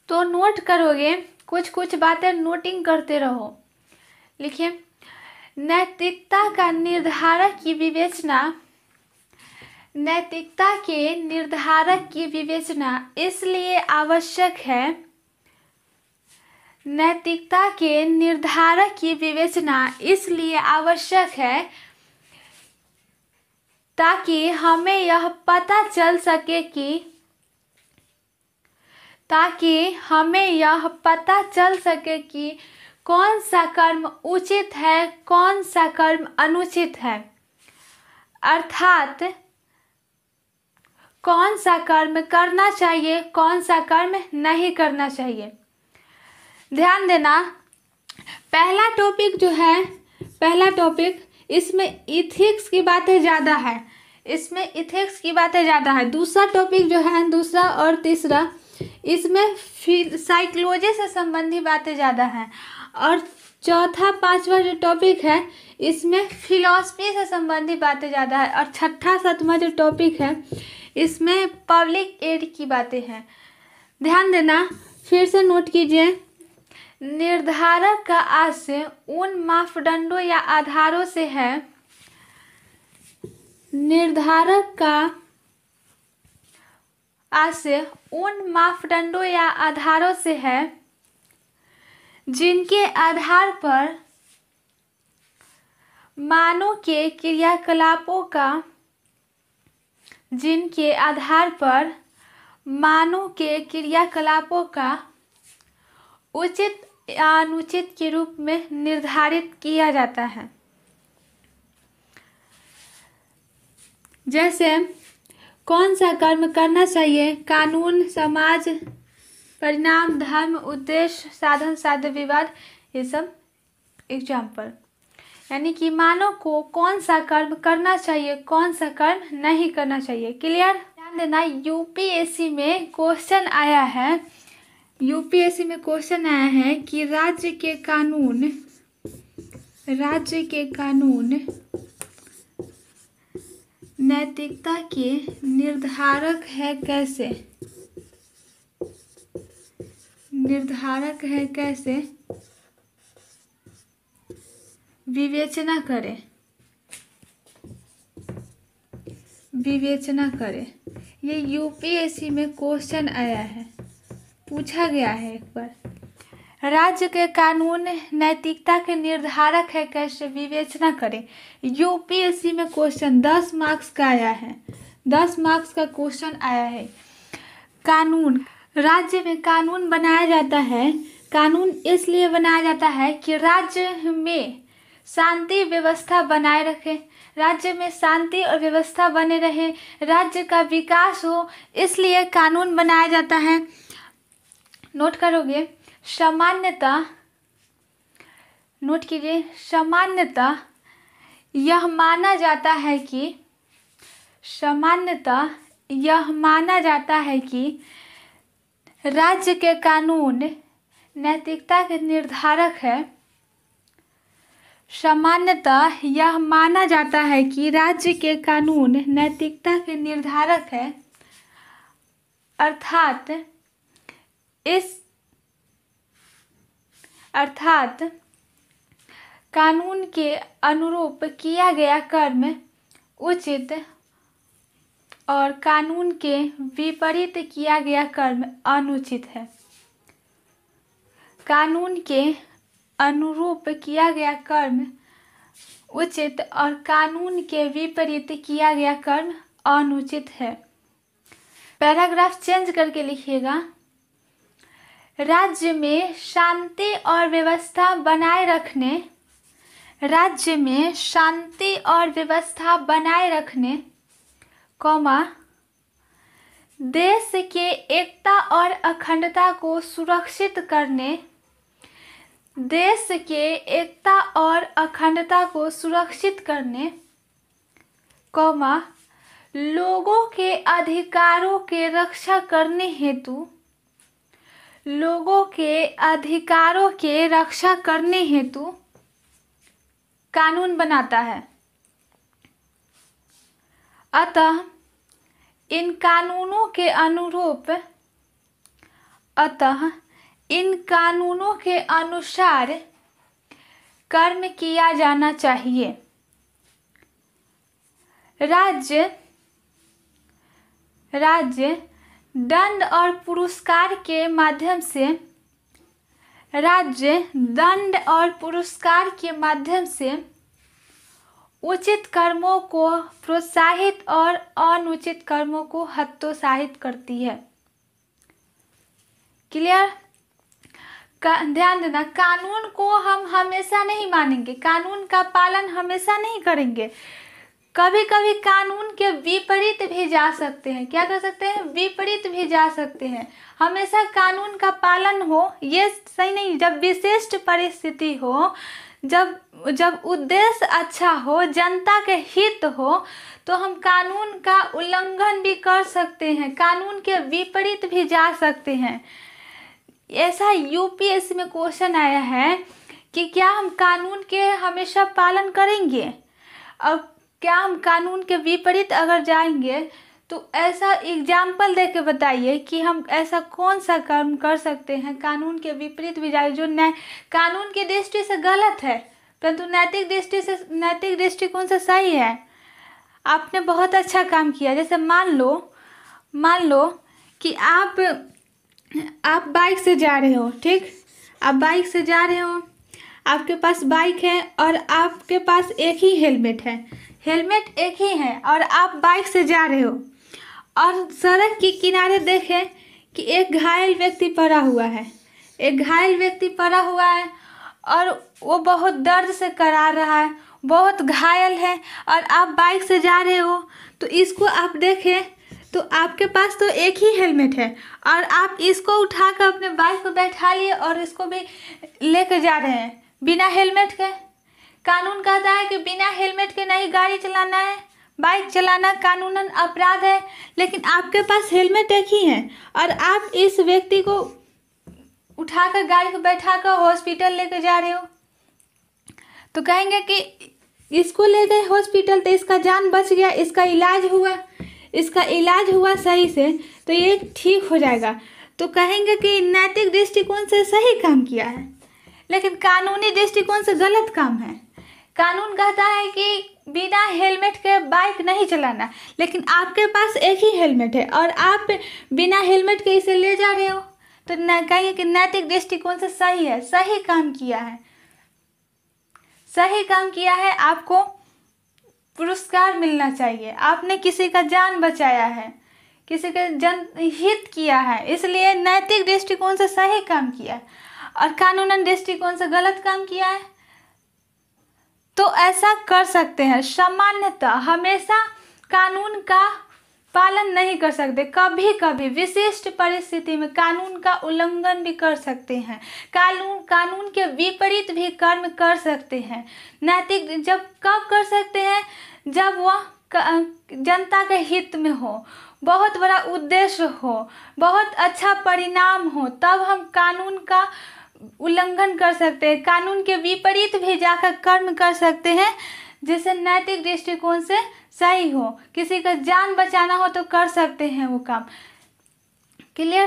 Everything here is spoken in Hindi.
तो नोट करोगे, कुछ कुछ बातें नोटिंग करते रहो। लिखिए, नैतिकता का निर्धारक की विवेचना, नैतिकता के निर्धारक की विवेचना इसलिए आवश्यक है, नैतिकता के निर्धारक की विवेचना इसलिए आवश्यक है ताकि हमें यह पता चल सके कि कौन सा कर्म उचित है, कौन सा कर्म अनुचित है, अर्थात कौन सा कर्म करना चाहिए, कौन सा कर्म नहीं करना चाहिए। ध्यान देना, पहला टॉपिक जो है, पहला टॉपिक इसमें इथिक्स की बातें ज़्यादा है, इसमें इथिक्स की बातें ज़्यादा है। दूसरा टॉपिक जो है, दूसरा और तीसरा, इसमें साइकोलॉजी से संबंधी बातें ज़्यादा हैं। और चौथा पांचवा जो टॉपिक है, इसमें फिलॉसफी से संबंधी बातें ज़्यादा है। और छठा सातवां जो टॉपिक है, इसमें पब्लिक एड की बातें हैं। ध्यान देना, फिर से नोट कीजिए, निर्धारक का आशय उन मापदंडों या आधारों से है, निर्धारक का आशय उन मापदंडों या आधारों से है जिनके आधार पर मानव के क्रियाकलापों का, जिनके आधार पर मानव के क्रियाकलापों का उचित या अनुचित के रूप में निर्धारित किया जाता है। जैसे कौन सा कर्म करना चाहिए, कानून, समाज, परिणाम, धर्म, उद्देश्य, साधन, साध्य, विवाद, ये सब एग्जाम्पल। यानी कि मानव को कौन सा कर्म करना चाहिए, कौन सा कर्म नहीं करना चाहिए। क्लियर? ध्यान देना, यूपीएससी में क्वेश्चन आया है, यूपीएससी में क्वेश्चन आया है कि राज्य के कानून नैतिकता के निर्धारक है कैसे, निर्धारक है कैसे, विवेचना करें, विवेचना करें। ये यूपीएससी में क्वेश्चन आया है, पूछा गया है एक बार। राज्य के कानून नैतिकता के निर्धारक है कैसे, विवेचना करें। यूपीएससी में क्वेश्चन 10 मार्क्स का आया है, 10 मार्क्स का क्वेश्चन आया है। कानून, राज्य में कानून बनाया जाता है, कानून इसलिए बनाया जाता है कि राज्य में शांति व्यवस्था बनाए रखे, राज्य में शांति और व्यवस्था बने रहे, राज्य का विकास हो, इसलिए कानून बनाया जाता है। नोट करोगे, सामान्यतः, नोट कीजिए, सामान्यतः यह माना जाता है कि, सामान्यतः यह माना जाता है कि राज्य के कानून नैतिकता के निर्धारक है, सामान्यतः यह माना जाता है कि राज्य के कानून नैतिकता के निर्धारक है, अर्थात कानून के अनुरूप किया गया कर्म उचित और कानून के विपरीत किया गया कर्म अनुचित है। कानून के अनुरूप किया गया कर्म उचित और कानून के विपरीत किया गया कर्म अनुचित है। पैराग्राफ चेंज करके लिखिएगा, राज्य में शांति और व्यवस्था बनाए रखने, राज्य में शांति और व्यवस्था बनाए रखने, कौमा, देश के एकता और अखंडता को सुरक्षित करने, देश के एकता और अखंडता को सुरक्षित करने, कौमा, लोगों के अधिकारों के रक्षा करने हेतु, लोगों के अधिकारों के रक्षा करने हेतु कानून बनाता है। अतः इन कानूनों के अनुरूप अतः इन कानूनों के अनुसार कर्म किया जाना चाहिए। राज्य दंड और पुरस्कार के माध्यम से उचित कर्मों को प्रोत्साहित और अनुचित कर्मों को हतोत्साहित करती है। क्लियर? ध्यान देना, कानून को हम हमेशा नहीं मानेंगे, कानून का पालन हमेशा नहीं करेंगे। कभी कभी कानून के विपरीत भी जा सकते हैं। क्या कर सकते हैं? विपरीत भी जा सकते हैं। हमेशा कानून का पालन हो ये सही नहीं। जब विशिष्ट परिस्थिति हो, जब उद्देश्य अच्छा हो, जनता के हित हो, तो हम कानून का उल्लंघन भी कर सकते हैं, कानून के विपरीत भी जा सकते हैं। ऐसा यूपीएससी में क्वेश्चन आया है कि क्या हम कानून के हमेशा पालन करेंगे, और क्या हम कानून के विपरीत अगर जाएंगे तो ऐसा एग्जाम्पल दे के बताइए कि हम ऐसा कौन सा कर्म कर सकते हैं कानून के विपरीत भी जाए, जो कानून की दृष्टि से गलत है परंतु नैतिक दृष्टिकोण से सही है। आपने बहुत अच्छा काम किया। जैसे मान लो कि आप बाइक से जा रहे हो, ठीक? आप बाइक से जा रहे हो, आपके पास बाइक है और आपके पास एक ही हेलमेट है, हेलमेट एक ही है, और आप बाइक से जा रहे हो और सड़क के किनारे देखें कि एक घायल व्यक्ति पड़ा हुआ है, और वो बहुत दर्द से करा रहा है, बहुत घायल है, और आप बाइक से जा रहे हो। तो इसको आप देखें तो आपके पास तो एक ही हेलमेट है और आप इसको उठाकर अपने बाइक पर बैठा लिए और इसको भी लेकर जा रहे हैं बिना हेलमेट के। कानून कहता है कि बिना हेलमेट के नहीं गाड़ी चलाना है, बाइक चलाना कानूनन अपराध है, लेकिन आपके पास हेलमेट एक ही है और आप इस व्यक्ति को उठाकर गाड़ी को बैठाकर हॉस्पिटल लेकर जा रहे हो। तो कहेंगे कि इसको ले गए हॉस्पिटल तो इसका जान बच गया, इसका इलाज हुआ सही से, तो ये ठीक हो जाएगा। तो कहेंगे कि नैतिक दृष्टिकोण से सही काम किया है, लेकिन कानूनी दृष्टिकोण से गलत काम है। कानून कहता है कि बिना हेलमेट के बाइक नहीं चलाना, लेकिन आपके पास एक ही हेलमेट है और आप बिना हेलमेट के इसे ले जा रहे हो, तो कहेंगे कि नैतिक दृष्टिकोण से सही है, सही काम किया है, आपको पुरस्कार मिलना चाहिए। आपने किसी का जान बचाया है, किसी का जनहित किया है, इसलिए नैतिक दृष्टिकोण से सही काम किया है, और कानूनन दृष्टिकोण से गलत काम किया है। तो ऐसा कर सकते हैं। सामान्यतः हमेशा कानून का पालन नहीं कर सकते, कभी कभी विशिष्ट परिस्थिति में कानून का उल्लंघन भी कर सकते हैं, कानून के विपरीत भी कर्म कर सकते हैं। नैतिक कब कर सकते हैं? जब वह जनता के हित में हो, बहुत बड़ा उद्देश्य हो, बहुत अच्छा परिणाम हो, तब हम कानून का उल्लंघन कर सकते हैं। कानून के विपरीत भी जाकर कर्म कर सकते हैं जिसे नैतिक दृष्टिकोण से सही हो, किसी का जान बचाना हो तो कर सकते हैं वो काम। क्लियर?